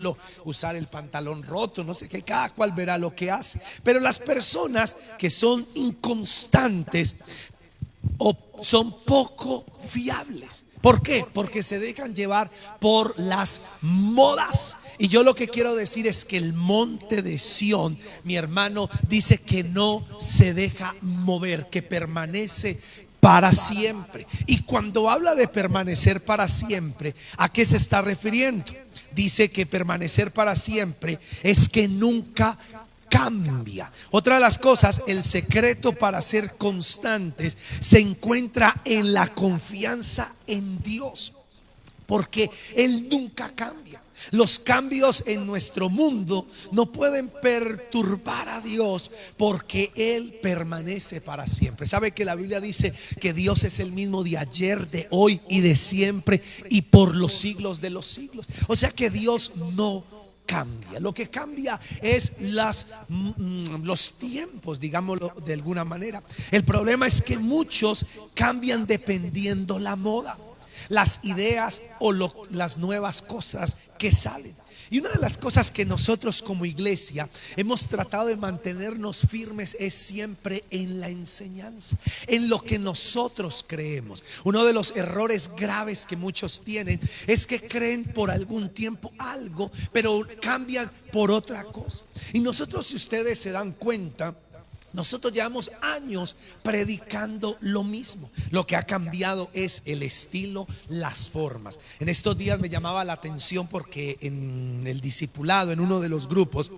malo usar el pantalón roto, no sé qué, cada cual verá lo que hace. Pero las personas que son inconstantes o son poco fiables. ¿Por qué? Porque se dejan llevar por las modas. Y yo lo que quiero decir es que el monte de Sión, mi hermano, dice que no se deja mover, que permanece para siempre. Y cuando habla de permanecer para siempre, ¿a qué se está refiriendo? Dice que permanecer para siempre es que nunca cambia. Otra de las cosas, el secreto para ser constantes se encuentra en la confianza en Dios, porque Él nunca cambia. Los cambios en nuestro mundo no pueden perturbar a Dios, porque Él permanece para siempre. ¿Sabe que la Biblia dice que Dios es el mismo de ayer, de hoy y de siempre y por los siglos de los siglos? O sea que Dios no cambia. Lo que cambia es los tiempos, digámoslo de alguna manera. El problema es que muchos cambian dependiendo la moda, las ideas o las nuevas cosas que salen. Y una de las cosas que nosotros como iglesia hemos tratado de mantenernos firmes es siempre en la enseñanza, en lo que nosotros creemos. Uno de los errores graves que muchos tienen es que creen por algún tiempo algo, pero cambian por otra cosa. Y nosotros, si ustedes se dan cuenta, nosotros llevamos años predicando lo mismo. Lo que ha cambiado es el estilo, las formas. En estos días me llamaba la atención porque en el discipulado, en uno de los grupos,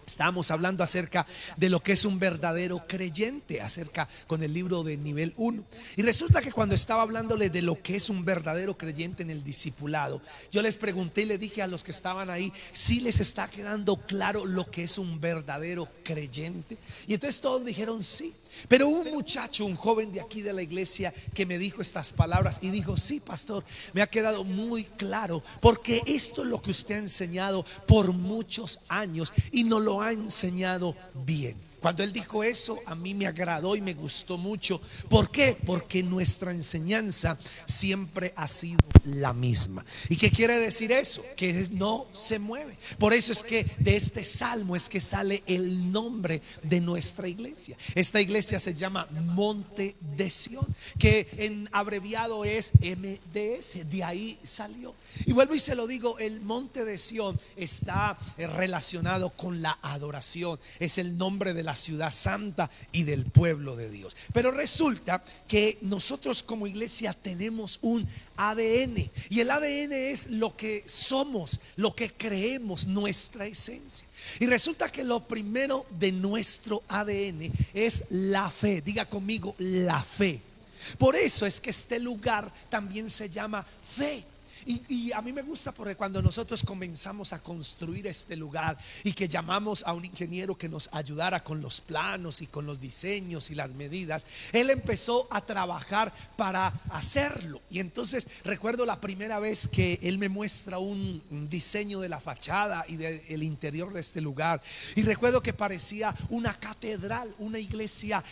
estábamos hablando acerca de lo que es un verdadero creyente, acerca con el libro de nivel 1. Y resulta que cuando estaba hablándole de lo que es un verdadero creyente en el discipulado, yo les pregunté y le dije a los que estaban ahí, si les está quedando claro lo que es un verdadero creyente. Y entonces todos dijeron sí. Pero un muchacho, un joven de aquí de la iglesia, que me dijo estas palabras y dijo: sí, pastor, me ha quedado muy claro, porque esto es lo que usted ha enseñado por muchos años y no lo ha enseñado bien. Cuando él dijo eso, a mí me agradó y me gustó mucho. ¿Por qué? Porque nuestra enseñanza siempre ha sido la misma. ¿Y qué quiere decir eso? Que no se mueve. Por eso es que de este salmo es que sale el nombre de nuestra iglesia. Esta iglesia se llama Monte de Sión, que en abreviado es MDS. De ahí salió. Y vuelvo y se lo digo, el Monte de Sión está relacionado con la adoración. Es el nombre de la ciudad santa y del pueblo de Dios. Pero resulta que nosotros como iglesia tenemos un ADN, y el ADN es lo que somos, lo que creemos, nuestra esencia. Y resulta que lo primero de nuestro ADN es la fe. Diga conmigo, la fe. Por eso es que este lugar también se llama fe. Y a mí me gusta porque cuando nosotros comenzamos a construir este lugar y que llamamos a un ingeniero que nos ayudara con los planos y con los diseños y las medidas, él empezó a trabajar para hacerlo. Y entonces recuerdo la primera vez que él me muestra un diseño de la fachada y del interior de este lugar, y recuerdo que parecía una catedral, una iglesia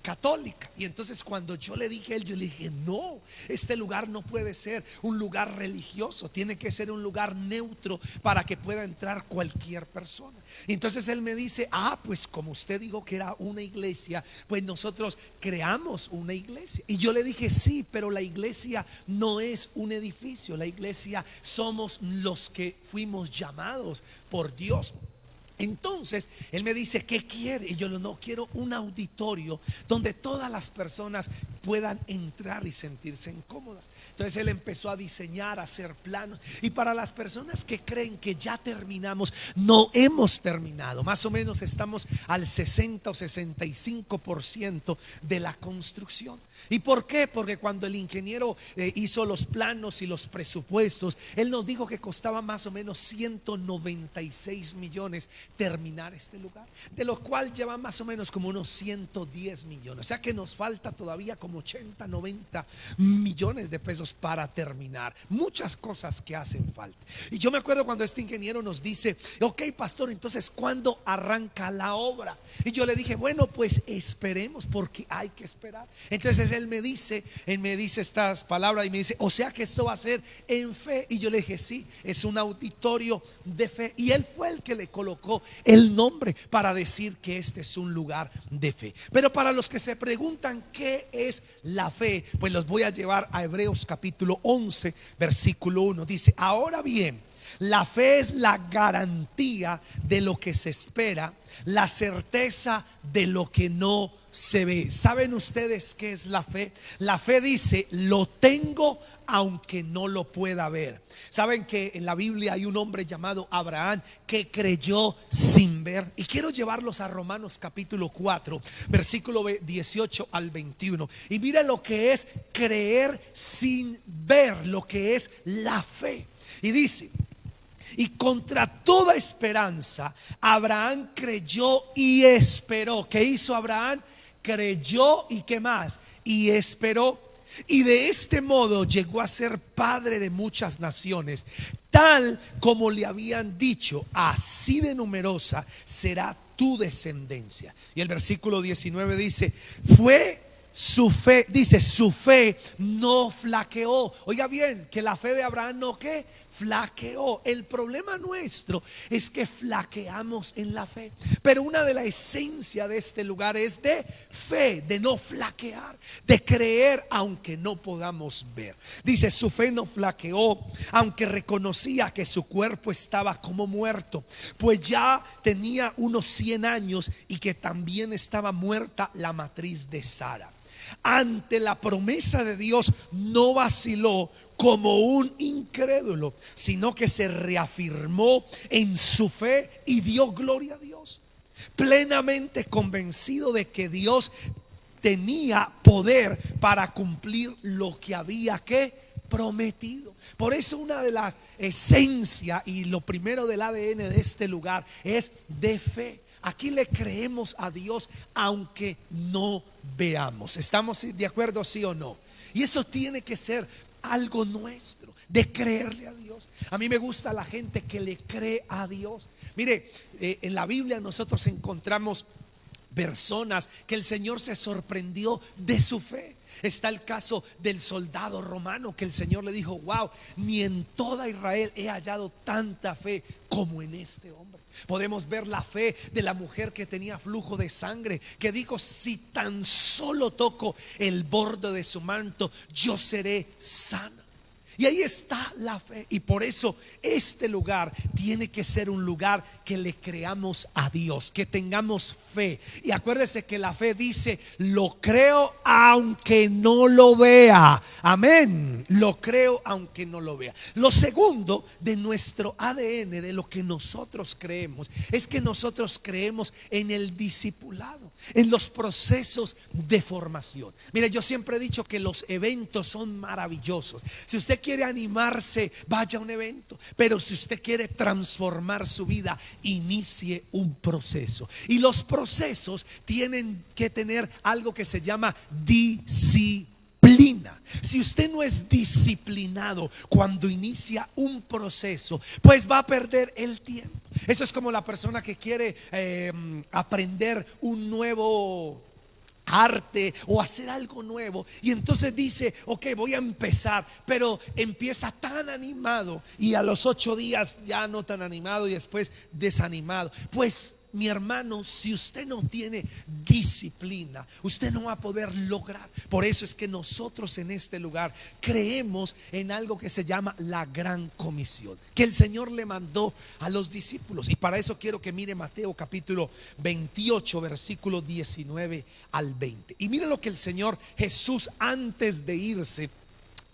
católica. Y entonces cuando yo le dije a él, yo le dije: no, este lugar no puede ser un lugar religioso, tiene que ser un lugar neutro para que pueda entrar cualquier persona. Y entonces él me dice: pues como usted dijo que era una iglesia, pues nosotros creamos una iglesia. Y yo le dije: sí, pero la iglesia no es un edificio, la iglesia somos los que fuimos llamados por Dios. Entonces él me dice: ¿qué quiere? Y yo no quiero un auditorio donde todas las personas puedan entrar y sentirse incómodas. Entonces él empezó a diseñar, a hacer planos. Y para las personas que creen que ya terminamos, no hemos terminado. Más o menos estamos al 60 o 65% de la construcción. ¿Y por qué? Porque cuando el ingeniero hizo los planos y los presupuestos, él nos dijo que costaba más o menos 196 millones terminar este lugar, de lo cual lleva más o menos como unos 110 millones. O sea que nos falta todavía como como 80, 90 millones de pesos para terminar. Muchas cosas que hacen falta. Y yo me acuerdo cuando este ingeniero nos dice: ok, pastor, entonces ¿cuándo arranca la obra? Y yo le dije: bueno, pues esperemos, porque hay que esperar. Entonces él me dice estas palabras y me dice: o sea que esto va a ser en fe. Y yo le dije: sí, es un auditorio de fe. Y él fue el que le colocó el nombre para decir que este es un lugar de fe. Pero para los que se preguntan qué es la fe, pues los voy a llevar a Hebreos capítulo 11 versículo 1. Dice: ahora bien, la fe es la garantía de lo que se espera, la certeza de lo que no se ve. ¿Saben ustedes qué es la fe? La fe dice: lo tengo aunque no lo pueda ver. Saben que en la Biblia hay un hombre llamado Abraham que creyó sin ver. Y quiero llevarlos a Romanos capítulo 4 versículo 18 al 21. Y mira lo que es creer sin ver, lo que es la fe. Y dice: y contra toda esperanza Abraham creyó y esperó. ¿Qué hizo Abraham? Creyó y ¿qué más? Y esperó. Y de este modo llegó a ser padre de muchas naciones, tal como le habían dicho: así de numerosa será tu descendencia. Y el versículo 19 dice: fue su fe, dice, su fe no flaqueó. Oiga bien, que la fe de Abraham no que flaqueó. El problema nuestro es que flaqueamos en la fe. Pero una de la esencia de este lugar es de fe, de no flaquear, de creer aunque no podamos ver. Dice: su fe no flaqueó, aunque reconocía que su cuerpo estaba como muerto, pues ya tenía unos 100 años, y que también estaba muerta la matriz de Sara. Ante la promesa de Dios no vaciló como un incrédulo, sino que se reafirmó en su fe y dio gloria a Dios, plenamente convencido de que Dios tenía poder para cumplir lo que había que prometido. Por eso una de las esencias y lo primero del ADN de este lugar es de fe. Aquí le creemos a Dios aunque no veamos. ¿Estamos de acuerdo, sí o no? Y eso tiene que ser algo nuestro, de creerle a Dios. A mí me gusta la gente que le cree a Dios. Mire, en la Biblia nosotros encontramos personas que el Señor se sorprendió de su fe. Está el caso del soldado romano que el Señor le dijo: wow, ni en toda Israel he hallado tanta fe como en este hombre. Podemos ver la fe de la mujer que tenía flujo de sangre, que dijo: si tan solo toco el borde de su manto, yo seré sana. Y ahí está la fe. Y por eso este lugar tiene que ser un lugar que le creamos a Dios, que tengamos fe. Y acuérdese que la fe dice: lo creo aunque no lo vea. Amén. Lo creo aunque no lo vea. Lo segundo de nuestro ADN, de lo que nosotros creemos, es que nosotros creemos en el discipulado, en los procesos de formación. Mire, yo siempre he dicho que los eventos son maravillosos. Si usted quiere animarse, vaya a un evento. Pero si usted quiere transformar su vida, inicie un proceso. Y los procesos tienen que tener algo que se llama disciplina. Si usted no es disciplinado cuando inicia un proceso, pues va a perder el tiempo. Eso es como la persona que quiere aprender un nuevo arte o hacer algo nuevo, y entonces dice: ok, voy a empezar, pero empieza tan animado y a los 8 días ya no tan animado y después desanimado. Pues mi hermano, si usted no tiene disciplina, usted no va a poder lograr. Por eso es que nosotros en este lugar creemos en algo que se llama la gran comisión, que el Señor le mandó a los discípulos. Y para eso quiero que mire Mateo capítulo 28 versículo 19 al 20. Y mire lo que el Señor Jesús, antes de irse,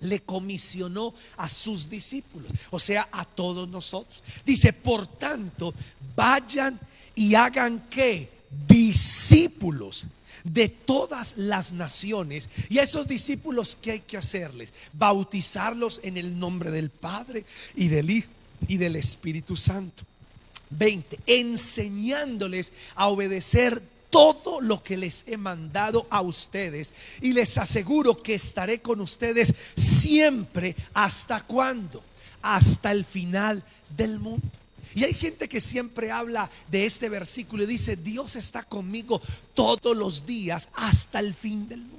le comisionó a sus discípulos, o sea, a todos nosotros. Dice: por tanto, vayan y hagan que discípulos de todas las naciones. Y a esos discípulos, ¿qué hay que hacerles? Bautizarlos en el nombre del Padre y del Hijo y del Espíritu Santo. 20. Enseñándoles a obedecer todo lo que les he mandado a ustedes, y les aseguro que estaré con ustedes siempre. ¿Hasta cuándo? Hasta el final del mundo. Y hay gente que siempre habla de este versículo y dice: Dios está conmigo todos los días hasta el fin del mundo.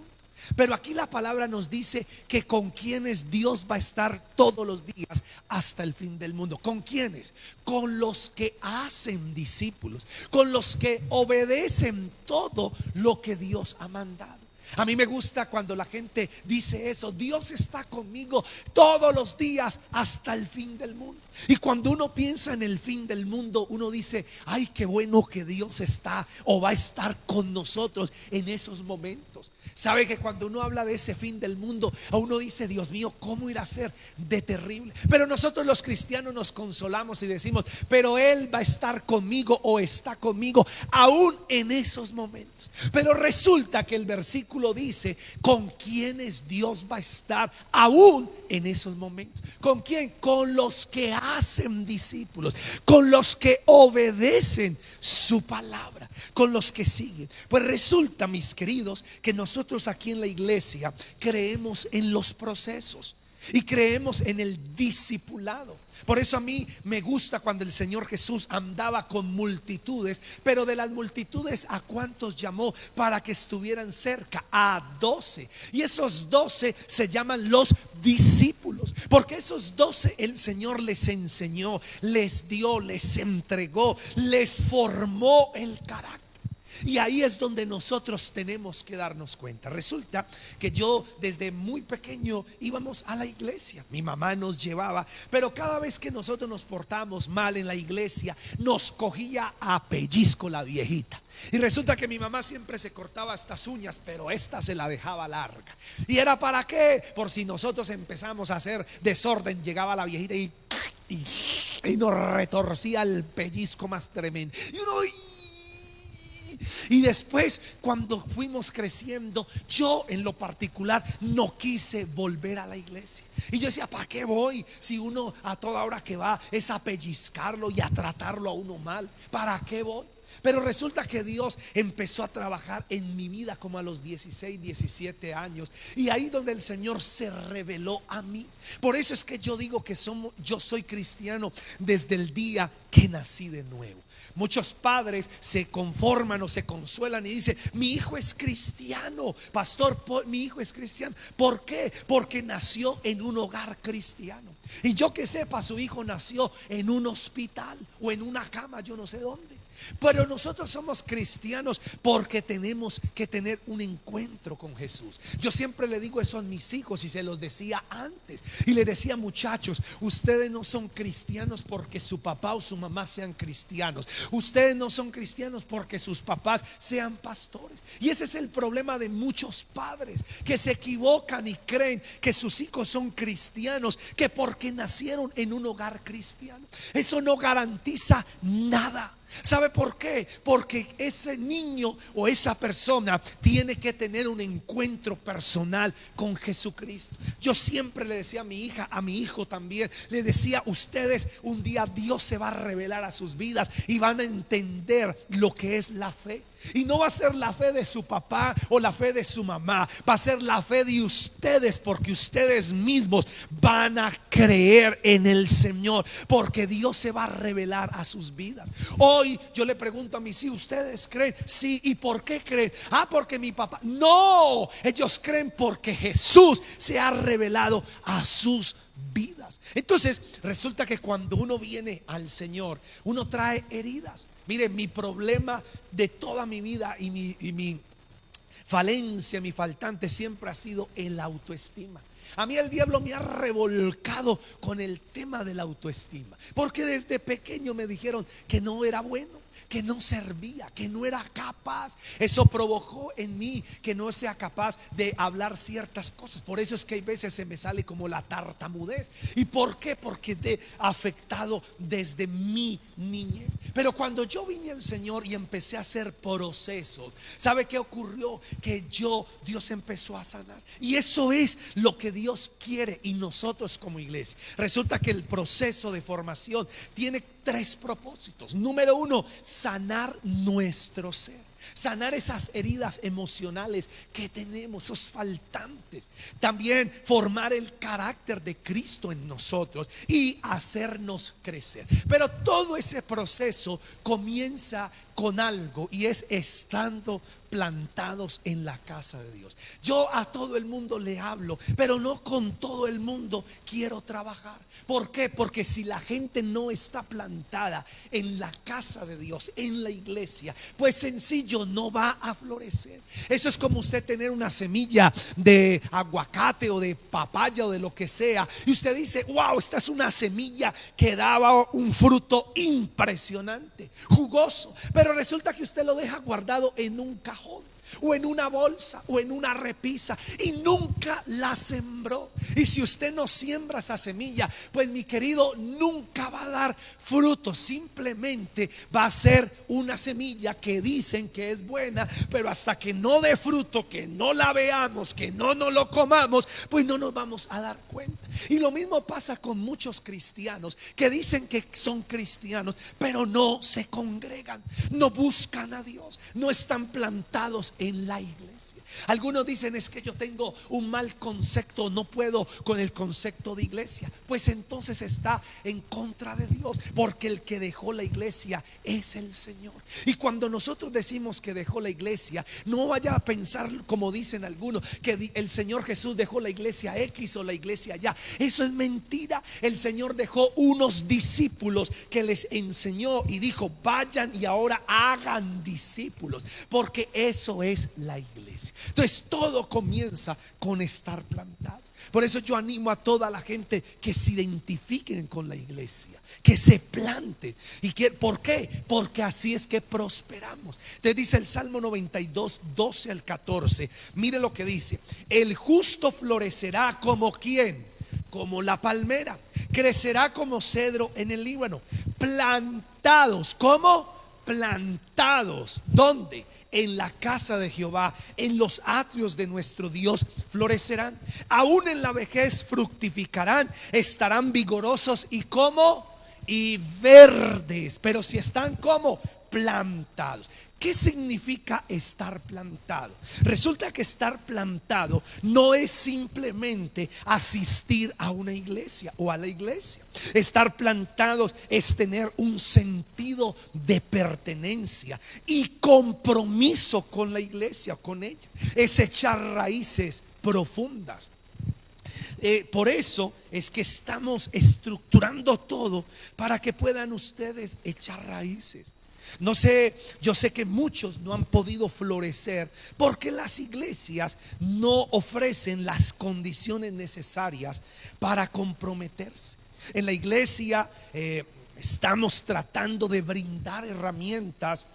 Pero aquí la palabra nos dice que con quienes Dios va a estar todos los días hasta el fin del mundo. ¿Con quiénes? Con los que hacen discípulos, con los que obedecen todo lo que Dios ha mandado. A mí me gusta cuando la gente dice eso: Dios está conmigo todos los días hasta el fin del mundo. Y cuando uno piensa en el fin del mundo, uno dice: ay, qué bueno que Dios está o va a estar con nosotros en esos momentos. Sabe que cuando uno habla de ese fin del mundo, a uno dice: Dios mío, ¿cómo irá a ser de terrible? Pero nosotros los cristianos nos consolamos y decimos: pero Él va a estar conmigo o está conmigo aún en esos momentos. Pero resulta que el versículo dice: con quienes Dios va a estar aún en esos momentos. ¿Con quién? Con los que hacen discípulos, con los que obedecen su palabra, con los que siguen. Pues resulta, mis queridos, que nosotros aquí en la iglesia creemos en los procesos y creemos en el discipulado. Por eso a mí me gusta cuando el Señor Jesús andaba con multitudes, pero de las multitudes, ¿a cuántos llamó para que estuvieran cerca? A 12. Y esos 12 se llaman los discípulos, porque esos 12 el Señor les enseñó, les dio, les entregó, les formó el carácter. Y ahí es donde nosotros tenemos que darnos cuenta. Resulta que yo desde muy pequeño íbamos a la iglesia. Mi mamá nos llevaba, pero cada vez que nosotros nos portamos mal en la iglesia, nos cogía a pellizco la viejita. Y resulta que mi mamá siempre se cortaba estas uñas, pero esta se la dejaba larga. ¿Y era para qué? Por si nosotros empezamos a hacer desorden, llegaba la viejita y nos retorcía el pellizco más tremendo. Y uno... Y después, cuando fuimos creciendo, yo en lo particular no quise volver a la iglesia. Y yo decía: ¿para qué voy? Si uno a toda hora que va es a pellizcarlo y a tratarlo a uno mal. ¿Para qué voy? Pero resulta que Dios empezó a trabajar en mi vida como a los 16, 17 años. Y ahí donde el Señor se reveló a mí. Por eso es que yo digo que yo soy cristiano desde el día que nací de nuevo. Muchos padres se conforman o se consuelan y dicen: mi hijo es cristiano, pastor, mi hijo es cristiano. ¿Por qué? Porque nació en un hogar cristiano. Y yo que sepa, su hijo nació en un hospital o en una cama, yo no sé dónde. Pero nosotros somos cristianos porque tenemos que tener un encuentro con Jesús. Yo siempre le digo eso a mis hijos y se los decía antes. Y le decía: muchachos, ustedes no son cristianos porque su papá o su mamá sean cristianos. Ustedes no son cristianos porque sus papás sean pastores. Y ese es el problema de muchos padres, que se equivocan y creen que sus hijos son cristianos, que porque nacieron en un hogar cristiano. Eso no garantiza nada. ¿Sabe por qué? Porque ese niño o esa persona tiene que tener un encuentro personal con Jesucristo. Yo siempre le decía a mi hija, a mi hijo también, le decía: ustedes un día Dios se va a revelar a sus vidas y van a entender lo que es la fe. Y no va a ser la fe de su papá o la fe de su mamá, va a ser la fe de ustedes, porque ustedes mismos van a creer en el Señor, porque Dios se va a revelar a sus vidas. Hoy yo le pregunto a mis hijos: ¿ustedes creen? Sí. ¿Y por qué creen? Porque mi papá. No, ellos creen porque Jesús se ha revelado a sus vidas. Entonces resulta que cuando uno viene al Señor, uno trae heridas. Mire, mi problema de toda mi vida y mi falencia, mi faltante siempre ha sido el autoestima. A mí el diablo me ha revolcado con el tema de la autoestima, porque desde pequeño me dijeron que no era bueno, que no servía, que no era capaz. Eso provocó en mí que no sea capaz de hablar ciertas cosas. Por eso es que hay veces se me sale como la tartamudez. ¿Y por qué? Porque te ha afectado desde mi niñez. Pero cuando yo vine al Señor y empecé a hacer procesos, ¿sabe qué ocurrió? Que Dios empezó a sanar. Y eso es lo que Dios quiere. Y nosotros como iglesia, resulta que el proceso de formación tiene 3 propósitos. Número 1, sanar nuestro ser. sanar esas heridas emocionales que tenemos, esos faltantes. También formar el carácter de Cristo en nosotros y hacernos crecer. Pero todo ese proceso comienza con algo, y es estando plantados en la casa de Dios. Yo a todo el mundo le hablo, pero no con todo el mundo quiero trabajar. ¿Por qué? Porque si la gente no está plantada en la casa de Dios, en la iglesia, pues sencillo no va a florecer. Eso es como usted tener una semilla de aguacate o de papaya o de lo que sea, y usted dice: wow, esta es una semilla que daba un fruto impresionante, jugoso, pero resulta que usted lo deja guardado en un cajón o en una bolsa o en una repisa y nunca la sembró. Y si usted no siembra esa semilla, pues mi querido, nunca va a dar fruto. Simplemente va a ser una semilla que dicen que es buena, pero hasta que no dé fruto, que no la veamos, que no nos lo comamos, pues no nos vamos a dar cuenta. Y lo mismo pasa con muchos cristianos que dicen que son cristianos, pero no se congregan, no buscan a Dios, no están plantados en la iglesia. Algunos dicen: es que yo tengo un mal concepto, no puedo con el concepto de iglesia. Pues entonces está en contra de Dios, porque el que dejó la iglesia es el Señor. Y cuando nosotros decimos que dejó la iglesia, no vaya a pensar como dicen algunos, que el Señor Jesús dejó la iglesia X o la iglesia Y. Eso es mentira. El Señor dejó unos discípulos que les enseñó y dijo: vayan y ahora hagan discípulos, porque eso es la iglesia. Entonces todo comienza con estar plantados. Por eso yo animo a toda la gente que se identifiquen con la iglesia, que se planten. ¿Por qué? Porque así es que prosperamos. Entonces dice el Salmo 92, 12 al 14. Mire lo que dice: el justo florecerá como ¿quién? Como la palmera, crecerá como cedro en el Líbano. Plantados, ¿cómo? Plantados, ¿dónde? En la casa de Jehová, en los atrios de nuestro Dios florecerán. Aún en la vejez fructificarán, estarán vigorosos y como y verdes. Pero si están como plantados. ¿Qué significa estar plantado? Resulta que estar plantado no es simplemente asistir a una iglesia o a la iglesia. Estar plantados es tener un sentido de pertenencia y compromiso con la iglesia, con ella. Es echar raíces profundas. Por eso es que estamos estructurando todo para que puedan ustedes echar raíces. No sé, yo sé que muchos no han podido florecer porque las iglesias no ofrecen las condiciones necesarias para comprometerse. En la iglesia estamos tratando de brindar herramientas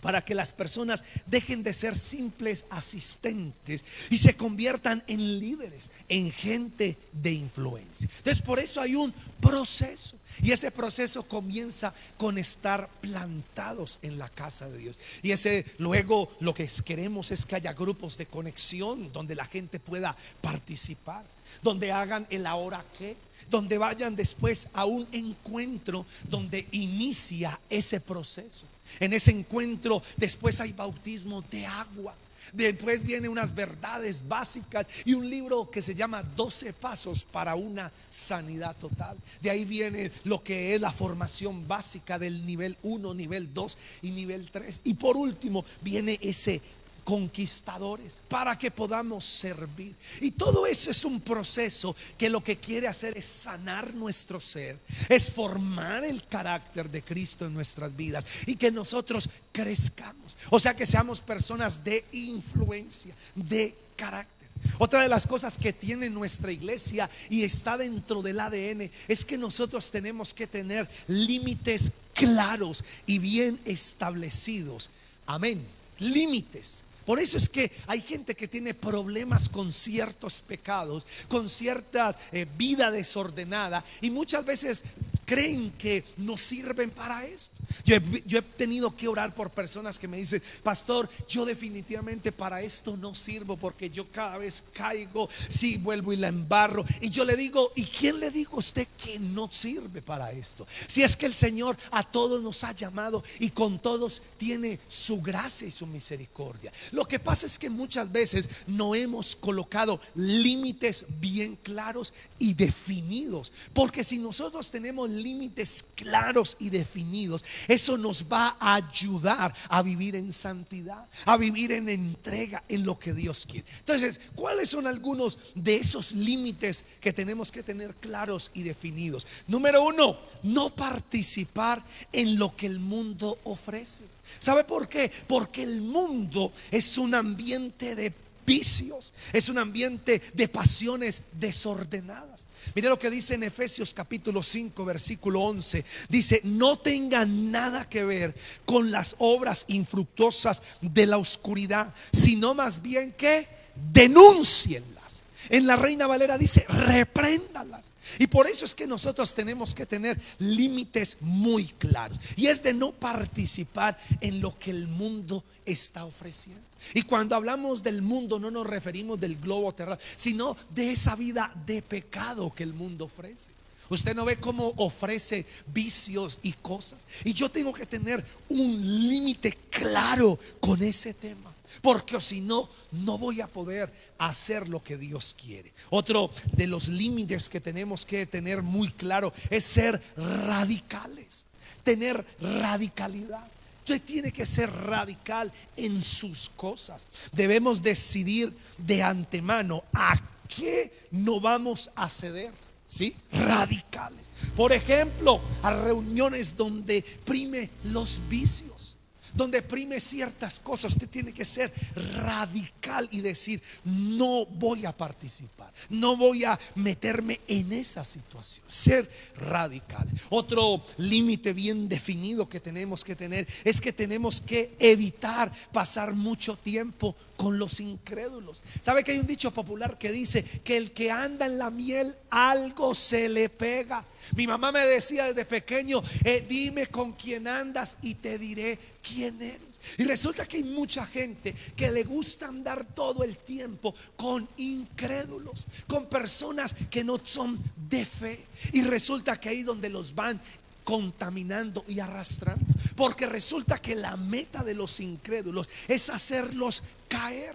para que las personas dejen de ser simples asistentes y se conviertan en líderes, en gente de influencia. Entonces por eso hay un proceso, y ese proceso comienza con estar plantados en la casa de Dios. Y luego lo que queremos es que haya grupos de conexión donde la gente pueda participar, donde hagan el ahora qué, donde vayan después a un encuentro donde inicia ese proceso. En ese encuentro después hay bautismo de agua. Después vienen unas verdades básicas y un libro que se llama 12 pasos para una sanidad total. De ahí viene lo que es la formación básica del nivel 1, nivel 2 y nivel 3. Y por último viene ese conquistadores, para que podamos servir. Y todo eso es un proceso que lo que quiere hacer es sanar nuestro ser, es formar el carácter de Cristo en nuestras vidas y que nosotros crezcamos, o sea, que seamos personas de influencia, de carácter. Otra de las cosas que tiene nuestra iglesia y está dentro del ADN es que nosotros tenemos que tener límites claros y bien establecidos. Amén. Límites. Por eso es que hay gente que tiene problemas con ciertos pecados, con cierta vida desordenada, y muchas veces creen que no sirven para esto. Yo he tenido que orar por personas que me dicen: pastor, yo definitivamente para esto no sirvo, porque yo cada vez caigo, sí, vuelvo y la embarro. Y yo le digo: ¿y quién le dijo a usted que no sirve para esto? Si es que el Señor a todos nos ha llamado y con todos tiene su gracia y su misericordia. Lo que pasa es que muchas veces no hemos colocado límites bien claros y definidos, porque si nosotros tenemos límites claros y definidos, eso nos va a ayudar a vivir en santidad, a vivir en entrega en lo que Dios quiere. Entonces, ¿cuáles son algunos de esos límites que tenemos que tener claros y definidos? Número uno, no participar en lo que el mundo ofrece. ¿Sabe por qué? Porque el mundo es un ambiente de vicios, es un ambiente de pasiones desordenadas. Mire lo que dice en Efesios capítulo 5 versículo 11. Dice: no tengan nada que ver con las obras infructuosas de la oscuridad, sino más bien que denúncienlas. En la Reina Valera dice: repréndalas. Y por eso es que nosotros tenemos que tener límites muy claros, y es de no participar en lo que el mundo está ofreciendo. Y cuando hablamos del mundo, no nos referimos del globo terráqueo, sino de esa vida de pecado que el mundo ofrece. Usted no ve cómo ofrece vicios y cosas. Y yo tengo que tener un límite claro con ese tema, porque si no, no voy a poder hacer lo que Dios quiere. Otro de los límites que tenemos que tener muy claro es ser radicales, tener radicalidad. Usted tiene que ser radical en sus cosas. Debemos decidir de antemano a qué no vamos a ceder. ¿Sí? Radicales. Por ejemplo, a reuniones donde prime los vicios, donde prime ciertas cosas, usted tiene que ser radical y decir: no voy a participar, no voy a meterme en esa situación. Ser radical. Otro límite bien definido que tenemos que tener es que tenemos que evitar pasar mucho tiempo con los incrédulos. ¿Sabe que hay un dicho popular que dice que el que anda en la miel algo se le pega? Mi mamá me decía desde pequeño: dime con quién andas y te diré quién eres. Y resulta que hay mucha gente que le gusta andar todo el tiempo con incrédulos, con personas que no son de fe. Y resulta que ahí donde los van contaminando y arrastrando, porque resulta que la meta de los incrédulos es hacerlos caer,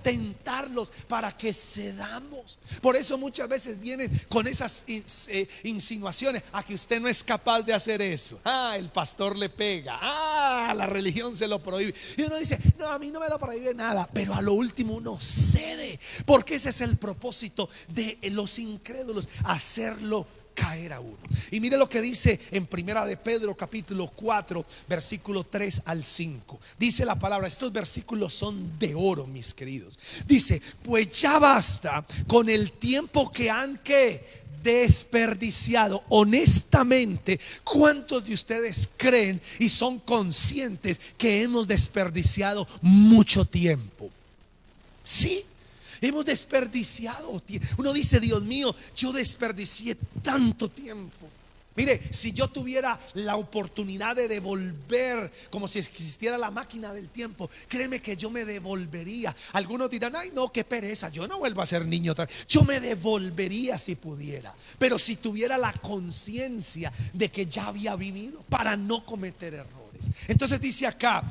tentarlos para que cedamos. Por eso muchas veces vienen con esas insinuaciones: a que usted no es capaz de hacer eso, el pastor le pega, la religión se lo prohíbe. Y uno dice: no, a mí no me lo prohíbe nada, pero a lo último uno cede, porque ese es el propósito de los incrédulos, hacerlo caer a uno. Y mire lo que dice en Primera de Pedro capítulo 4 versículo 3 al 5. Dice la palabra, estos versículos son de oro, mis queridos. Dice: pues ya basta con el tiempo que han desperdiciado. Honestamente, ¿cuántos de ustedes creen y son conscientes que hemos desperdiciado mucho tiempo? Sí. Hemos desperdiciado tiempo. Uno dice: Dios mío, yo desperdicié tanto tiempo. Mire, si yo tuviera la oportunidad de devolver, como si existiera la máquina del tiempo, créeme que yo me devolvería. Algunos dirán: ay no, qué pereza, yo no vuelvo a ser niño otra vez. Yo me devolvería si pudiera, pero si tuviera la conciencia de que ya había vivido, para no cometer errores. Entonces dice acá,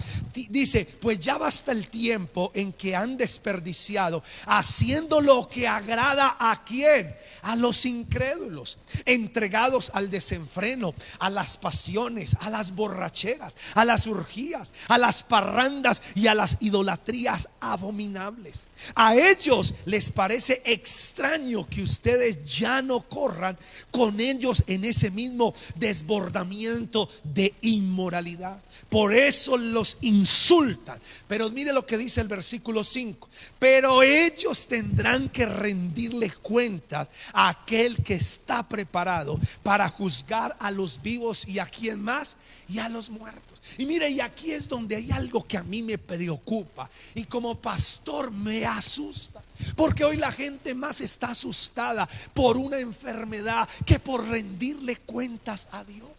dice: pues ya basta el tiempo en que han desperdiciado haciendo lo que agrada ¿a quién? A los incrédulos, entregados al desenfreno, a las pasiones, a las borracheras, a las orgías, a las parrandas y a las idolatrías abominables. A ellos les parece extraño que ustedes ya no corran con ellos en ese mismo desbordamiento de inmoralidad. Por eso los insultan. Pero mire lo que dice el versículo 5: pero ellos tendrán que rendirle cuentas a aquel que está preparado para juzgar a los vivos y a quién más, y a los muertos. Y mire, y aquí es donde hay algo que a mí me preocupa y como pastor me asusta. Porque hoy la gente más está asustada por una enfermedad que por rendirle cuentas a Dios.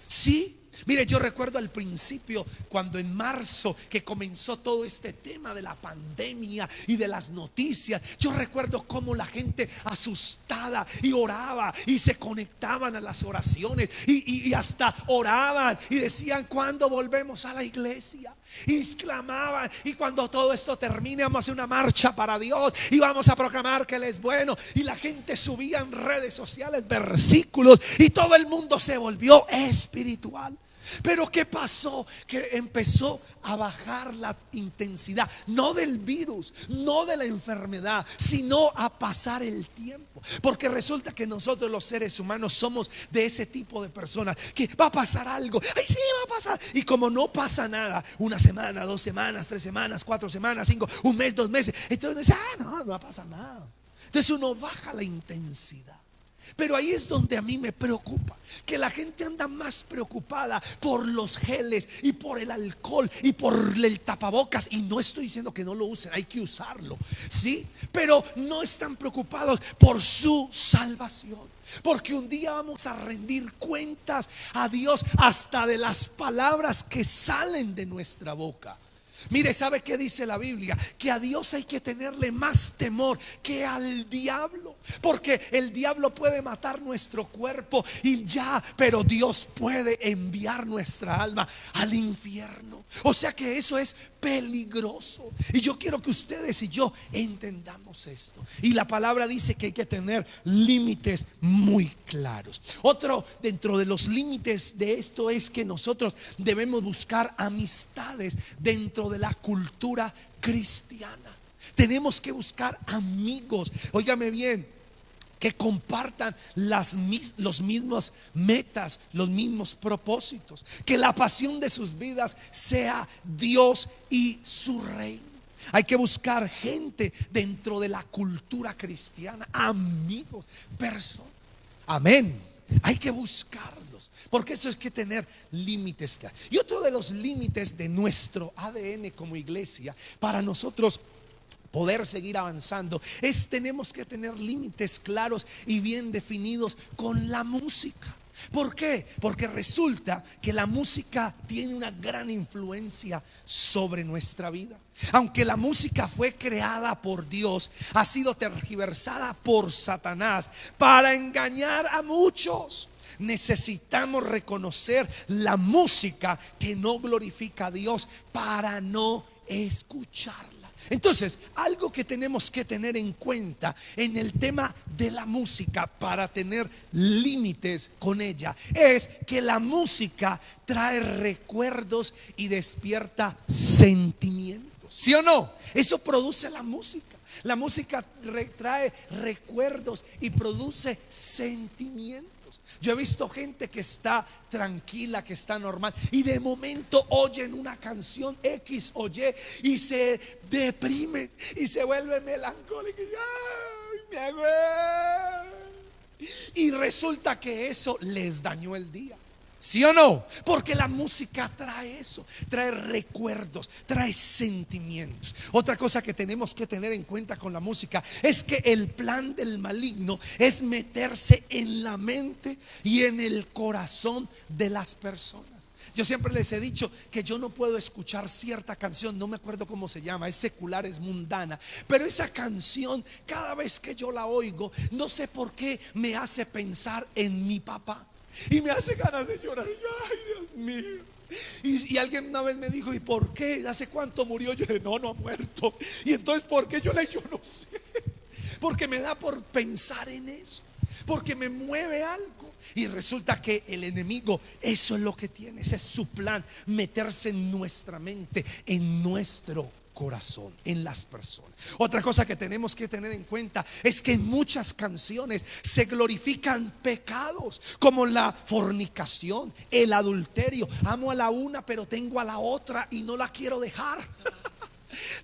Sí. Mire, yo recuerdo al principio, cuando en marzo que comenzó todo este tema de la pandemia y de las noticias, yo recuerdo cómo la gente asustada y oraba y se conectaban a las oraciones y hasta oraban y decían: ¿cuándo volvemos a la iglesia? Y clamaban: y cuando todo esto termine, vamos a hacer una marcha para Dios y vamos a proclamar que Él es bueno. Y la gente subía en redes sociales versículos y todo el mundo se volvió espiritual. Pero ¿qué pasó? Que empezó a bajar la intensidad, no del virus, no de la enfermedad, sino a pasar el tiempo. Porque resulta que nosotros los seres humanos somos de ese tipo de personas que va a pasar algo, ay sí, va a pasar. Y como no pasa nada, una semana, 2 semanas, 3 semanas, 4 semanas, 5, un mes, 2 meses, entonces uno dice: no va a pasar nada. Entonces uno baja la intensidad. Pero ahí es donde a mí me preocupa, que la gente anda más preocupada por los geles y por el alcohol y por el tapabocas. Y no estoy diciendo que no lo usen, hay que usarlo, sí, pero no están preocupados por su salvación. Porque un día vamos a rendir cuentas a Dios hasta de las palabras que salen de nuestra boca. Mire, ¿sabe qué dice la Biblia? Que a Dios hay que tenerle más temor que al diablo. Porque el diablo puede matar nuestro cuerpo y ya, pero Dios puede enviar nuestra alma al infierno. O sea que eso es peligroso. Y yo quiero que ustedes y yo entendamos esto. Y la palabra dice que hay que tener límites muy claros. Otro dentro de los límites de esto es que nosotros debemos buscar amistades dentro de la cultura cristiana. Tenemos que buscar amigos, óigame bien, que compartan los mismos metas, los mismos propósitos, que la pasión de sus vidas sea Dios y su reino. Hay que buscar gente dentro de la cultura cristiana, amigos, personas. Amén. Hay que buscarlos, porque eso es que tener límites. Y otro de los límites de nuestro ADN como iglesia, para nosotros poder seguir avanzando, tenemos que tener límites claros y bien definidos con la música. ¿Por qué? Porque resulta que la música tiene una gran influencia sobre nuestra vida. Aunque la música fue creada por Dios, ha sido tergiversada por Satanás para engañar a muchos. Necesitamos reconocer la música que no glorifica a Dios para no escucharla. Entonces, algo que tenemos que tener en cuenta en el tema de la música para tener límites con ella es que la música trae recuerdos y despierta sentimientos. ¿Sí o no? Eso produce la música. La música trae recuerdos y produce sentimientos. Yo he visto gente que está tranquila, que está normal, y de momento oyen una canción X o Y y se deprimen y se vuelven melancólicos. Y resulta que eso les dañó el día. ¿Sí o no? Porque la música trae eso, trae recuerdos, trae sentimientos. Otra cosa que tenemos que tener en cuenta con la música es que el plan del maligno es meterse en la mente y en el corazón de las personas. Yo siempre les he dicho que yo no puedo escuchar cierta canción, no me acuerdo cómo se llama, es secular, es mundana, pero esa canción, cada vez que yo la oigo, no sé por qué me hace pensar en mi papá. Y me hace ganas de llorar. Ay, Dios mío. Y alguien una vez me dijo: ¿y por qué? ¿Hace cuánto murió? Yo dije: no ha muerto. Y entonces, ¿por qué? Yo no sé. Porque me da por pensar en eso, porque me mueve algo. Y resulta que el enemigo, eso es lo que tiene, ese es su plan, meterse en nuestra mente, en nuestro corazón, en las personas. Otra cosa que tenemos que tener en cuenta es que en muchas canciones se glorifican pecados como la fornicación, el adulterio. Amo a la una pero tengo a la otra y no la quiero dejar.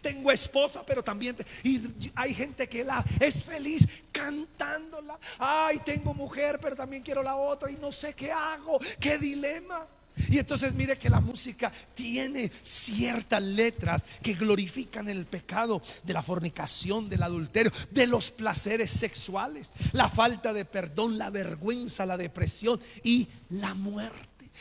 Tengo esposa pero también y hay gente que es feliz cantándola. Ay, tengo mujer pero también quiero la otra y no sé qué hago. Qué dilema. Y entonces mire que la música tiene ciertas letras que glorifican el pecado de la fornicación, del adulterio, de los placeres sexuales, la falta de perdón, la vergüenza, la depresión y la muerte.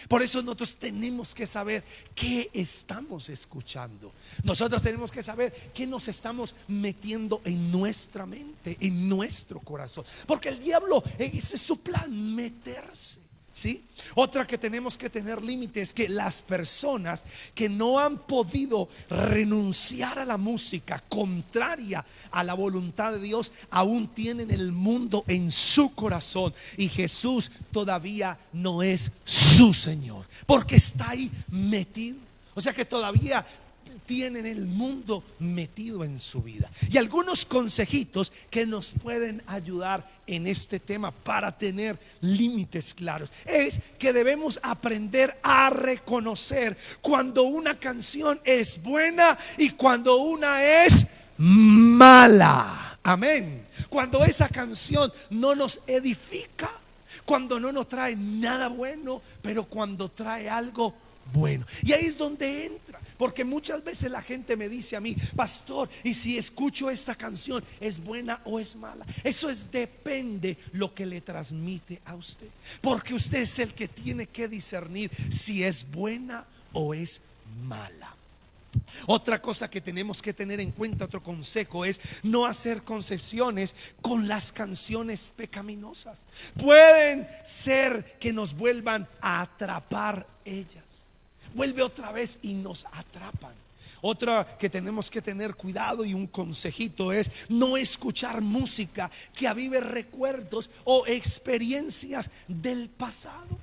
Por eso nosotros tenemos que saber qué estamos escuchando. Nosotros tenemos que saber qué nos estamos metiendo en nuestra mente, en nuestro corazón. Porque el diablo, ese es su plan, meterse. ¿Sí? Otra que tenemos que tener límite es que las personas que no han podido renunciar a la música contraria a la voluntad de Dios aún tienen el mundo en su corazón, y Jesús todavía no es su Señor, porque está ahí metido. O sea que todavía tienen el mundo metido en su vida. Y algunos consejitos que nos pueden ayudar en este tema para tener límites claros es que debemos aprender a reconocer cuando una canción es buena y cuando una es mala. Amén. Cuando esa canción no nos edifica, cuando no nos trae nada bueno, pero cuando trae algo bueno. Y ahí es donde entra, porque muchas veces la gente me dice a mí: pastor, y si escucho esta canción, ¿es buena o es mala? Eso depende lo que le transmite a usted, porque usted es el que tiene que discernir si es buena o es mala. Otra cosa que tenemos que tener en cuenta, otro consejo, es no hacer concesiones con las canciones pecaminosas. Pueden ser que nos vuelvan a atrapar ellas. Vuelve otra vez y nos atrapan. Otra que tenemos que tener cuidado y un consejito es no escuchar música que avive recuerdos o experiencias del pasado.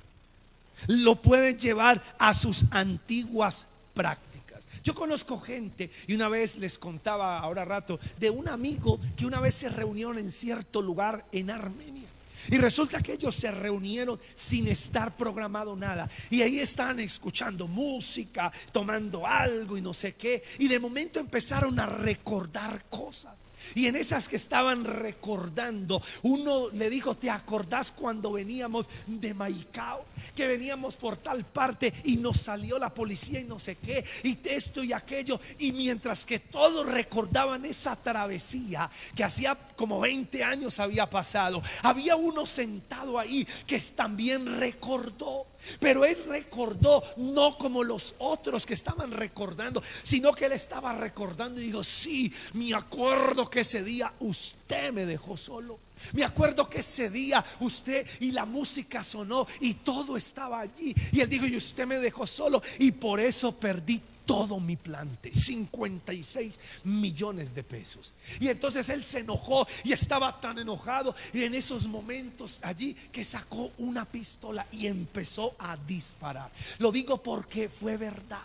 Lo pueden llevar a sus antiguas prácticas. Yo conozco gente, y una vez les contaba ahora rato de un amigo que una vez se reunieron en cierto lugar en Armenia. Y resulta que ellos se reunieron sin estar programado nada, y ahí estaban escuchando música, tomando algo y no sé qué. Y de momento empezaron a recordar cosas. Y en esas que estaban recordando, uno le dijo: ¿te acordás cuando veníamos de Maicao? Que veníamos por tal parte y nos salió la policía y no sé qué, y esto y aquello. Y mientras que todos recordaban esa travesía que hacía como 20 años había pasado, había uno sentado ahí que también recordó. Pero él recordó no como los otros que estaban recordando, sino que él estaba recordando y dijo: sí, me acuerdo que ese día usted me dejó solo. Me acuerdo que ese día usted, y la música sonó y todo estaba allí. Y él dijo: y usted me dejó solo, y por eso perdí todo mi plante, 56 millones de pesos. Y entonces él se enojó, y estaba tan enojado, y en esos momentos allí, que sacó una pistola y empezó a disparar. Lo digo porque fue verdad.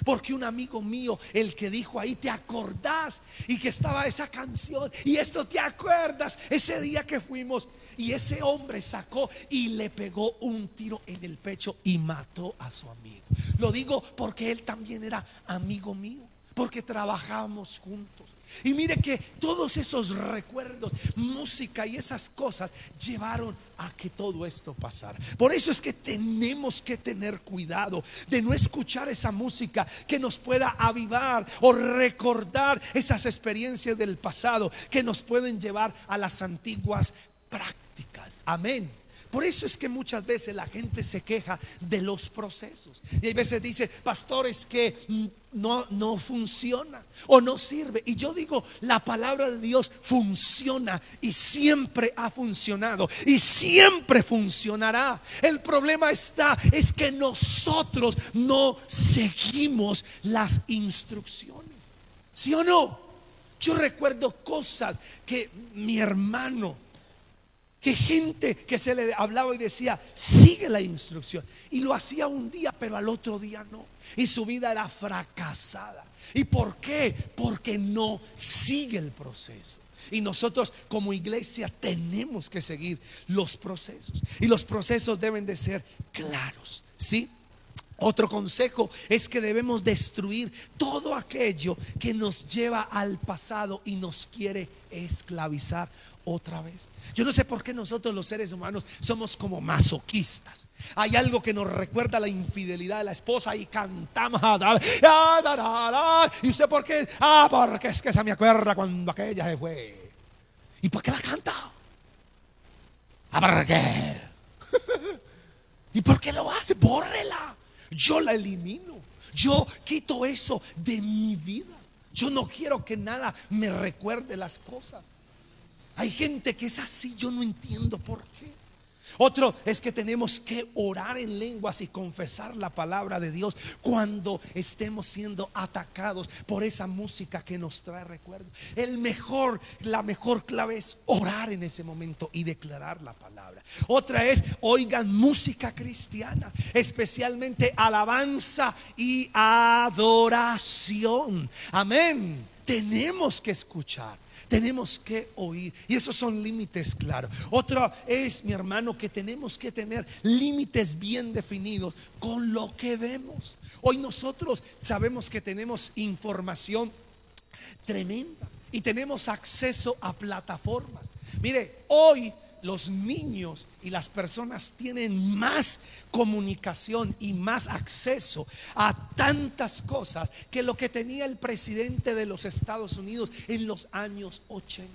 Porque un amigo mío, el que dijo ahí: ¿te acordás? Y que estaba esa canción y esto, ¿te acuerdas? Ese día que fuimos. Y ese hombre sacó y le pegó un tiro en el pecho y mató a su amigo. Lo digo porque él también era amigo mío, porque trabajábamos juntos. Y mire que todos esos recuerdos, música y esas cosas llevaron a que todo esto pasara. Por eso es que tenemos que tener cuidado de no escuchar esa música que nos pueda avivar o recordar esas experiencias del pasado que nos pueden llevar a las antiguas prácticas. Amén. Por eso es que muchas veces la gente se queja de los procesos. Y hay veces dice: pastor, es que no funciona o no sirve. Y yo digo: la palabra de Dios funciona, y siempre ha funcionado y siempre funcionará. El problema es que nosotros no seguimos las instrucciones. ¿Sí o no? Yo recuerdo cosas que mi hermano, que gente que se le hablaba y decía: sigue la instrucción, y lo hacía un día pero al otro día no, y su vida era fracasada. ¿Y por qué? Porque no sigue el proceso. Y nosotros como iglesia tenemos que seguir los procesos, y los procesos deben de ser claros, ¿sí? Otro consejo es que debemos destruir todo aquello que nos lleva al pasado y nos quiere esclavizar otra vez. Yo no sé por qué nosotros los seres humanos somos como masoquistas. Hay algo que nos recuerda la infidelidad de la esposa y cantamos. ¿Y usted por qué? Porque es que se me acuerda cuando aquella se fue. ¿Y por qué la canta? ¿Por qué? ¿Y por qué lo hace? Bórrela. Yo la elimino. Yo quito eso de mi vida. Yo no quiero que nada me recuerde las cosas. Hay gente que es así, yo no entiendo por qué. Otro es que tenemos que orar en lenguas y confesar la palabra de Dios cuando estemos siendo atacados por esa música que nos trae recuerdo. La mejor clave es orar en ese momento y declarar la palabra. Otra es, oigan música cristiana, especialmente alabanza y adoración. Amén. Tenemos que escuchar. Tenemos que oír. Y esos son límites claros. Otro es, mi hermano, que tenemos que tener límites bien definidos con lo que vemos. Hoy nosotros sabemos que tenemos información tremenda y tenemos acceso a plataformas. Mire, hoy los niños y las personas tienen más comunicación y más acceso a tantas cosas que lo que tenía el presidente de los Estados Unidos en los años 80.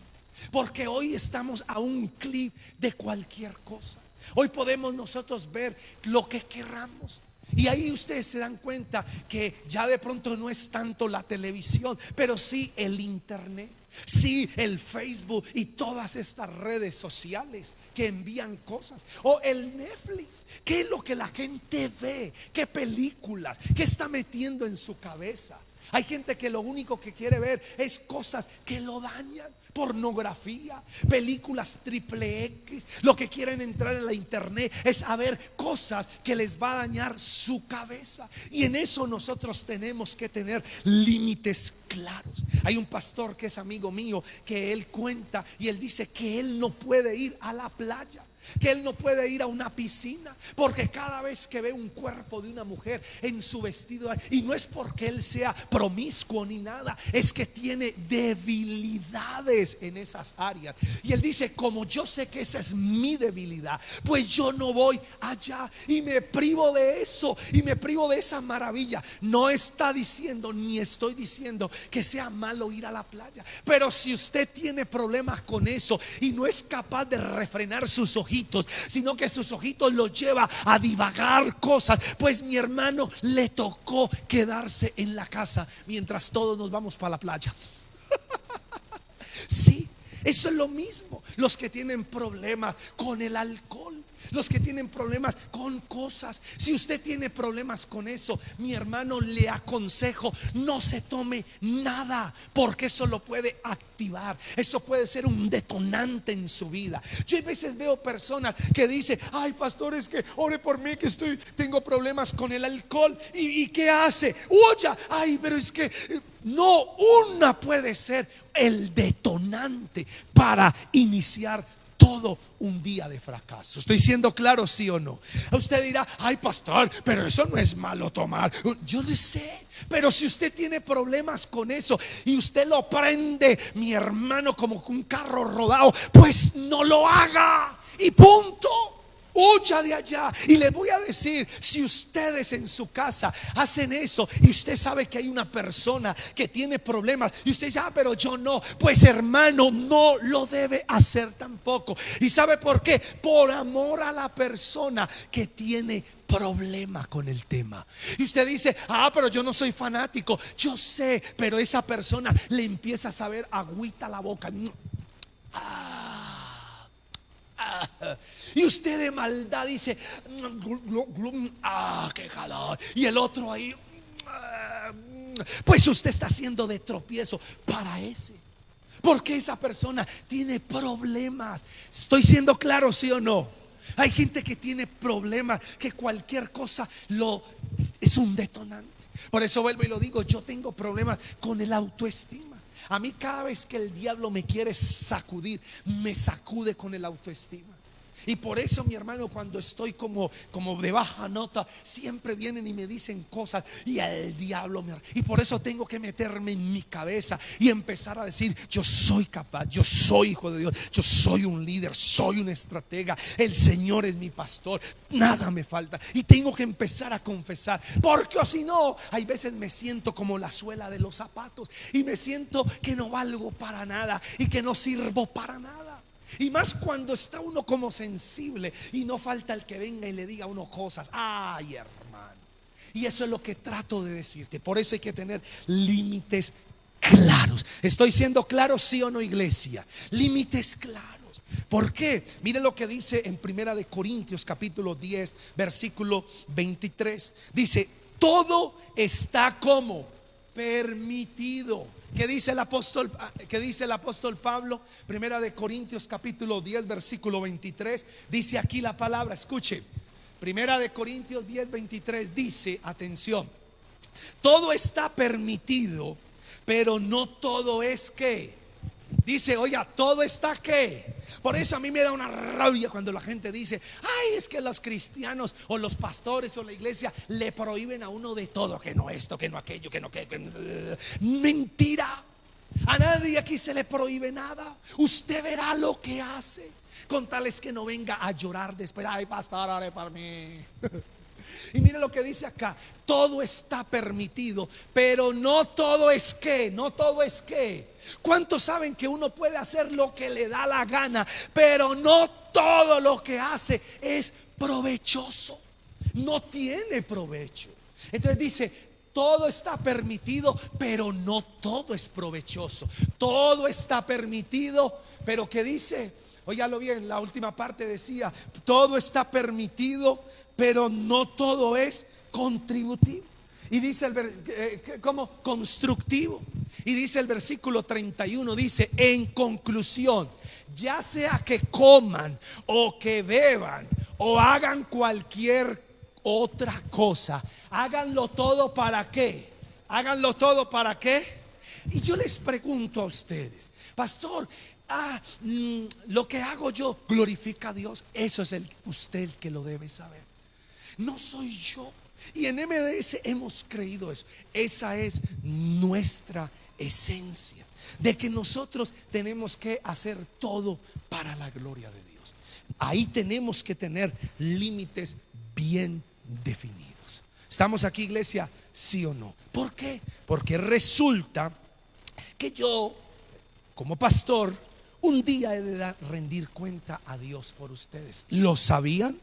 Porque hoy estamos a un clic de cualquier cosa. Hoy podemos nosotros ver lo que querramos. Y ahí ustedes se dan cuenta que ya de pronto no es tanto la televisión, pero sí el internet. Sí, el Facebook y todas estas redes sociales que envían cosas. O el Netflix. ¿Qué es lo que la gente ve? ¿Qué películas? ¿Qué está metiendo en su cabeza? Hay gente que lo único que quiere ver es cosas que lo dañan. Pornografía, películas triple X. Lo que quieren entrar en la internet es a ver cosas que les va a dañar su cabeza. Y en eso nosotros tenemos que tener límites claros. Hay un pastor que es amigo mío, que él cuenta y él dice que él no puede ir a la playa, que él no puede ir a una piscina, porque cada vez que ve un cuerpo de una mujer en su vestido, y no es porque él sea promiscuo ni nada, es que tiene debilidades en esas áreas. Y él dice, como yo sé que esa es mi debilidad, pues yo no voy allá y me privo de eso y me privo de esa maravilla. No está diciendo ni estoy diciendo que sea malo ir a la playa, pero si usted tiene problemas con eso y no es capaz de refrenar sus ojitos, sino que sus ojitos los lleva a divagar cosas, pues mi hermano, le tocó quedarse en la casa mientras todos nos vamos para la playa. Sí, eso es lo mismo. Los que tienen problemas con el alcohol, los que tienen problemas con cosas, si usted tiene problemas con eso, mi hermano, le aconsejo, no se tome nada, porque eso lo puede activar. Eso puede ser un detonante en su vida. Yo a veces veo personas que dicen, ay pastor, es que ore por mí que tengo problemas con el alcohol. ¿Y qué hace? Huya. Ay, pero es que no, una puede ser el detonante para iniciar todo un día de fracaso. ¿Estoy siendo claro, sí o no? Usted dirá, ay pastor, pero eso no es malo tomar. Yo no sé, pero si usted tiene problemas con eso y usted lo prende, mi hermano, como un carro rodado, pues no lo haga y punto. Huya de allá. Y les voy a decir, si ustedes en su casa hacen eso y usted sabe que hay una persona que tiene problemas y usted dice, pero yo no, pues hermano, no lo debe hacer tampoco. ¿Y sabe por qué? Por amor a la persona que tiene problema con el tema. Y usted dice, pero yo no soy fanático. Yo sé, pero esa persona le empieza a saber agüita la boca. Y usted de maldad dice, qué calor. Y el otro ahí, pues usted está haciendo de tropiezo para ese, porque esa persona tiene problemas. ¿Estoy siendo claro, sí o no? Hay gente que tiene problemas, que cualquier cosa es un detonante. Por eso vuelvo y lo digo, yo tengo problemas con el autoestima. A mí cada vez que el diablo me quiere sacudir, me sacude con el autoestima. Y por eso, mi hermano, cuando estoy como de baja nota, siempre vienen y me dicen cosas y el diablo y por eso tengo que meterme en mi cabeza y empezar a decir: yo soy capaz, yo soy hijo de Dios, yo soy un líder, soy un estratega, el Señor es mi pastor, nada me falta. Y tengo que empezar a confesar, porque o si no, hay veces me siento como la suela de los zapatos y me siento que no valgo para nada y que no sirvo para nada. Y más cuando está uno como sensible y no falta el que venga y le diga a uno cosas. Ay, hermano. Y eso es lo que trato de decirte. Por eso hay que tener límites claros. ¿Estoy siendo claro, sí o no, iglesia? Límites claros. ¿Por qué? Mire lo que dice en Primera de Corintios capítulo 10 versículo 23. Dice: todo está como permitido. ¿Qué dice el apóstol Pablo? Primera de Corintios capítulo 10 versículo 23. Dice aquí la palabra, escuche. Primera de Corintios 10 23 dice, atención: todo está permitido, pero no todo es que. Dice, oiga, todo está que. Por eso a mí me da una rabia cuando la gente dice: ay, es que los cristianos o los pastores o la iglesia le prohíben a uno de todo, que no esto, que no aquello, que no que. Mentira. A nadie aquí se le prohíbe nada. Usted verá lo que hace, con tales que no venga a llorar después: ay, pastor, ore por mí. Y mire lo que dice acá: todo está permitido, pero no todo es que. No todo es que. ¿Cuántos saben que uno puede hacer lo que le da la gana, pero no todo lo que hace es provechoso? No tiene provecho. Entonces dice: todo está permitido, pero no todo es provechoso. Todo está permitido, pero ¿qué dice? Óigalo bien, la última parte decía: todo está permitido, pero no todo es contributivo. Y dice como constructivo. Y dice el versículo 31, dice: en conclusión, ya sea que coman o que beban o hagan cualquier otra cosa, háganlo todo ¿para qué? Háganlo todo ¿para qué? Y yo les pregunto a ustedes: pastor, lo que hago yo glorifica a Dios. Eso es usted el que lo debe saber, no soy yo. Y en MDS hemos creído eso. Esa es nuestra esencia, de que nosotros tenemos que hacer todo para la gloria de Dios. Ahí tenemos que tener límites bien definidos. ¿Estamos aquí, iglesia? ¿Sí o no? ¿Por qué? Porque resulta que yo, como pastor, un día he de rendir cuenta a Dios por ustedes. ¿Lo sabían?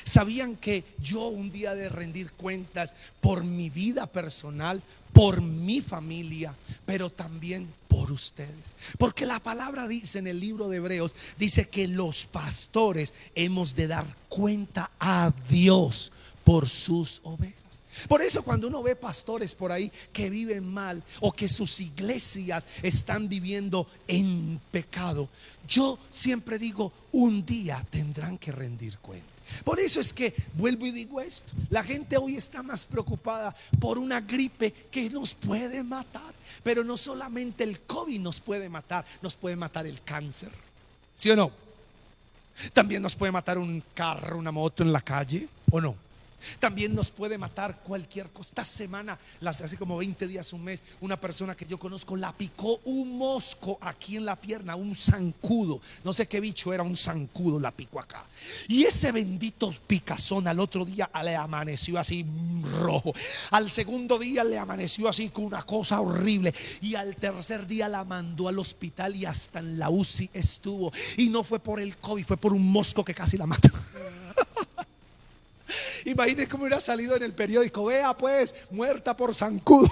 ¿Sabían que yo un día he de rendir cuentas por mi vida personal, por mi familia, pero también por ustedes? Porque la palabra dice en el libro de Hebreos, dice que los pastores hemos de dar cuenta a Dios por sus ovejas. Por eso cuando uno ve pastores por ahí que viven mal o que sus iglesias están viviendo en pecado, yo siempre digo: un día tendrán que rendir cuenta. Por eso es que vuelvo y digo esto: la gente hoy está más preocupada por una gripe que nos puede matar. Pero no solamente el COVID nos puede matar el cáncer, ¿sí o no? También nos puede matar un carro, una moto en la calle, ¿o no? También nos puede matar cualquier cosa. Esta semana, hace como 20 días, un mes, una persona que yo conozco la picó un mosco aquí en la pierna, un zancudo. No sé qué bicho era, un zancudo la picó acá. Y ese bendito picazón al otro día le amaneció así rojo. Al segundo día le amaneció así con una cosa horrible. Y al tercer día la mandó al hospital y hasta en la UCI estuvo. Y no fue por el COVID, fue por un mosco que casi la mató. Imagínense cómo hubiera salido en el periódico: vea pues, muerta por zancudo.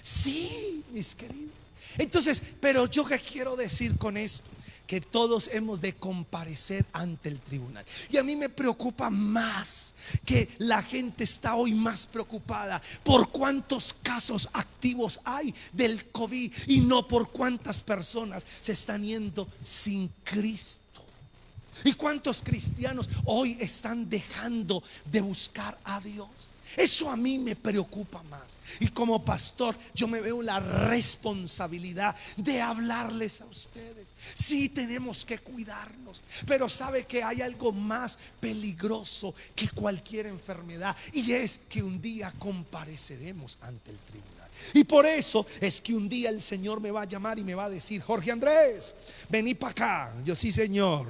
Sí, mis queridos. Entonces, pero yo qué quiero decir con esto: que todos hemos de comparecer ante el tribunal. Y a mí me preocupa más que la gente está hoy más preocupada por cuántos casos activos hay del COVID y no por cuántas personas se están yendo sin Cristo. ¿Y cuántos cristianos hoy están dejando de buscar a Dios? Eso a mí me preocupa más. Y como pastor yo me veo la responsabilidad de hablarles a ustedes. Sí, tenemos que cuidarnos, pero sabe que hay algo más peligroso que cualquier enfermedad, y es que un día compareceremos ante el tribunal. Y por eso es que un día el Señor me va a llamar y me va a decir: Jorge Andrés, vení para acá. Yo: sí, Señor.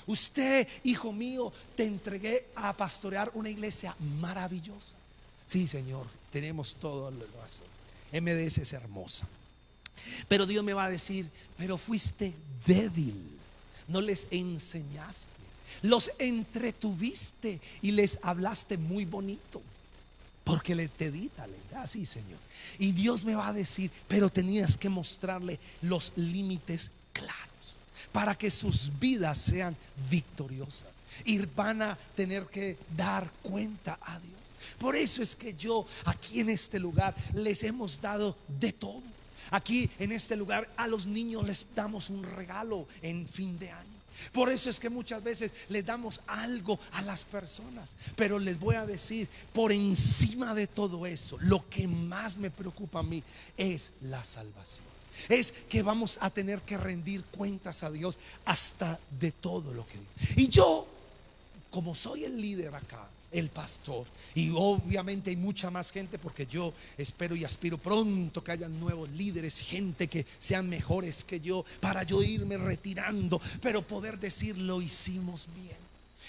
Usted, hijo mío, te entregué a pastorear una iglesia maravillosa. Sí, Señor, tenemos todo el razón. MDS es hermosa. Pero Dios me va a decir: pero fuiste débil, no les enseñaste, los entretuviste y les hablaste muy bonito, porque te di talento. Sí, Señor. Y Dios me va a decir: pero tenías que mostrarle los límites claros para que sus vidas sean victoriosas, y van a tener que dar cuenta a Dios. Por eso es que yo aquí en este lugar les hemos dado de todo. Aquí en este lugar a los niños les damos un regalo en fin de año. Por eso es que muchas veces les damos algo a las personas. Pero les voy a decir, por encima de todo eso, lo que más me preocupa a mí es la salvación. Es que vamos a tener que rendir cuentas a Dios hasta de todo lo que digo. Y yo, como soy el líder acá, el pastor, y obviamente hay mucha más gente, porque yo espero y aspiro pronto que haya nuevos líderes, gente que sean mejores que yo, para yo irme retirando, pero poder decir: lo hicimos bien.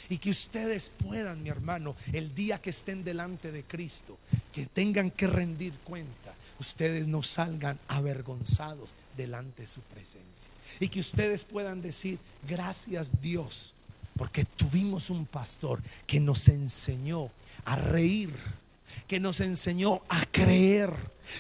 Y que ustedes puedan, mi hermano, el día que estén delante de Cristo, que tengan que rendir cuenta, ustedes no salgan avergonzados delante de su presencia. Y que ustedes puedan decir: gracias, Dios, porque tuvimos un pastor que nos enseñó a reír, que nos enseñó a creer,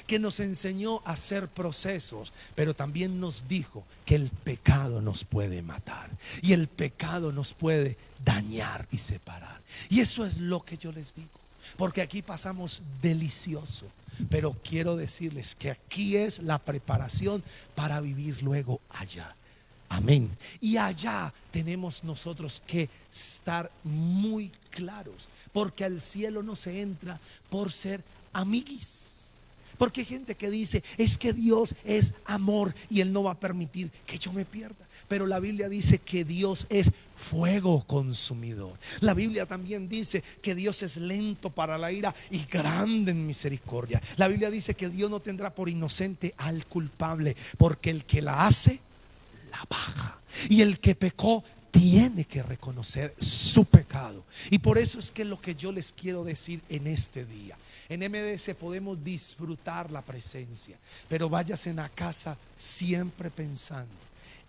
que nos enseñó a hacer procesos, pero también nos dijo que el pecado nos puede matar y el pecado nos puede dañar y separar. Y eso es lo que yo les digo, porque aquí pasamos delicioso, pero quiero decirles que aquí es la preparación para vivir luego allá. Amén. Y allá tenemos nosotros que estar muy claros, porque al cielo no se entra por ser amiguis. Porque hay gente que dice: es que Dios es amor y Él no va a permitir que yo me pierda. Pero la Biblia dice que Dios es fuego consumidor. La Biblia también dice que Dios es lento para la ira y grande en misericordia. La Biblia dice que Dios no tendrá por inocente al culpable, porque el que la hace la paga, y el que pecó tiene que reconocer su pecado. Y por eso es que lo que yo les quiero decir en este día, en MDS podemos disfrutar la presencia, pero váyase a casa siempre pensando: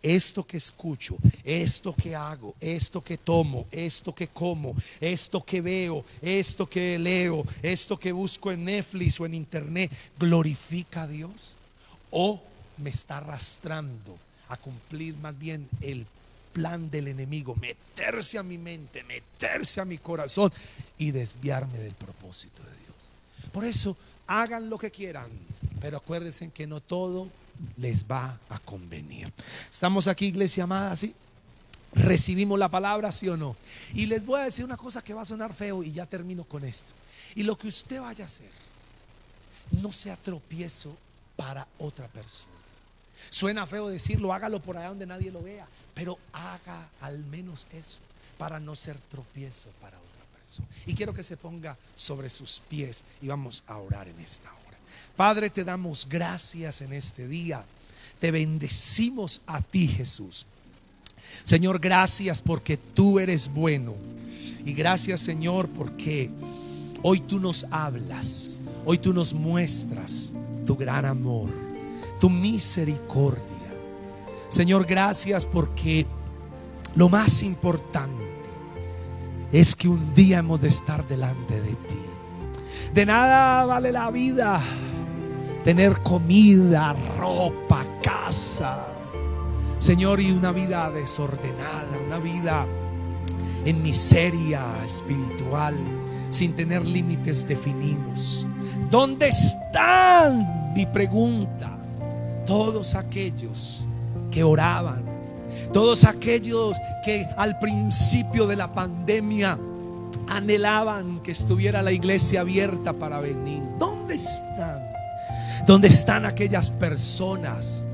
esto que escucho, esto que hago, esto que tomo, esto que como, esto que veo, esto que leo, esto que busco en Netflix o en internet, ¿glorifica a Dios? ¿O me está arrastrando a cumplir más bien el plan del enemigo, meterse a mi mente, meterse a mi corazón y desviarme del propósito de Dios? Por eso hagan lo que quieran, pero acuérdense que no todo les va a convenir. Estamos aquí, iglesia amada, ¿sí? Recibimos la palabra, ¿sí o no? Y les voy a decir una cosa que va a sonar feo, y ya termino con esto. Y lo que usted vaya a hacer, no sea tropiezo para otra persona. Suena feo decirlo: hágalo por allá donde nadie lo vea, pero haga al menos eso, para no ser tropiezo para otra persona. Y quiero que se ponga sobre sus pies y vamos a orar en esta hora. Padre, te damos gracias en este día. Te bendecimos a ti, Jesús. Señor, gracias porque tú eres bueno. Y gracias, Señor, porque hoy tú nos hablas, hoy tú nos muestras tu gran amor, tu misericordia. Señor, gracias porque lo más importante es que un día hemos de estar delante de ti. De nada vale la vida tener comida, ropa, casa, Señor, y una vida desordenada, una vida en miseria espiritual, sin tener límites definidos. ¿Dónde están, mi pregunta, todos aquellos que oraban, Todos aquellos que al principio de la pandemia anhelaban que estuviera la iglesia abierta para venir. ¿Dónde están? ¿Dónde están aquellas personas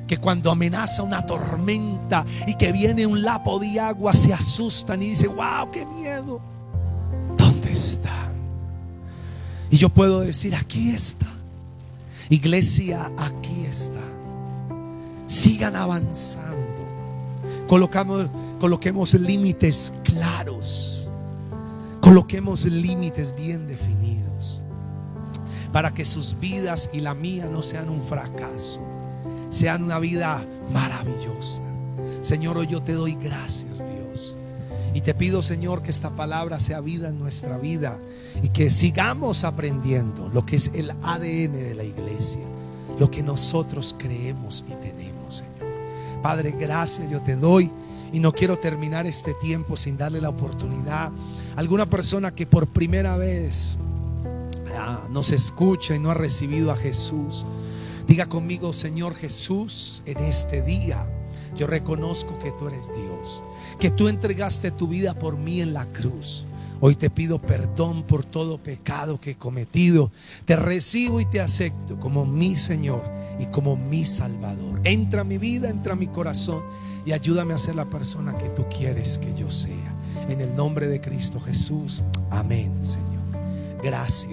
que cuando amenaza una tormenta y que viene un lapo de agua se asustan y dicen: wow, qué miedo? ¿Dónde están? Y yo puedo decir: aquí está. Iglesia, aquí está. Sigan avanzando. Coloquemos límites claros. Coloquemos límites bien definidos para que sus vidas y la mía no sean un fracaso, sean una vida maravillosa. Señor, hoy yo te doy gracias, Dios, y te pido, Señor, que esta palabra sea vida en nuestra vida y que sigamos aprendiendo lo que es el ADN de la iglesia, lo que nosotros creemos y tenemos, Señor. Padre, gracias yo te doy, y no quiero terminar este tiempo sin darle la oportunidad a alguna persona que por primera vez nos escucha y no ha recibido a Jesús. Diga conmigo: Señor Jesús, en este día yo reconozco que tú eres Dios, que tú entregaste tu vida por mí en la cruz. Hoy te pido perdón por todo pecado que he cometido. Te recibo y te acepto como mi Señor y como mi Salvador. Entra a mi vida, entra a mi corazón y ayúdame a ser la persona que tú quieres que yo sea. En el nombre de Cristo Jesús. Amén, Señor. Gracias.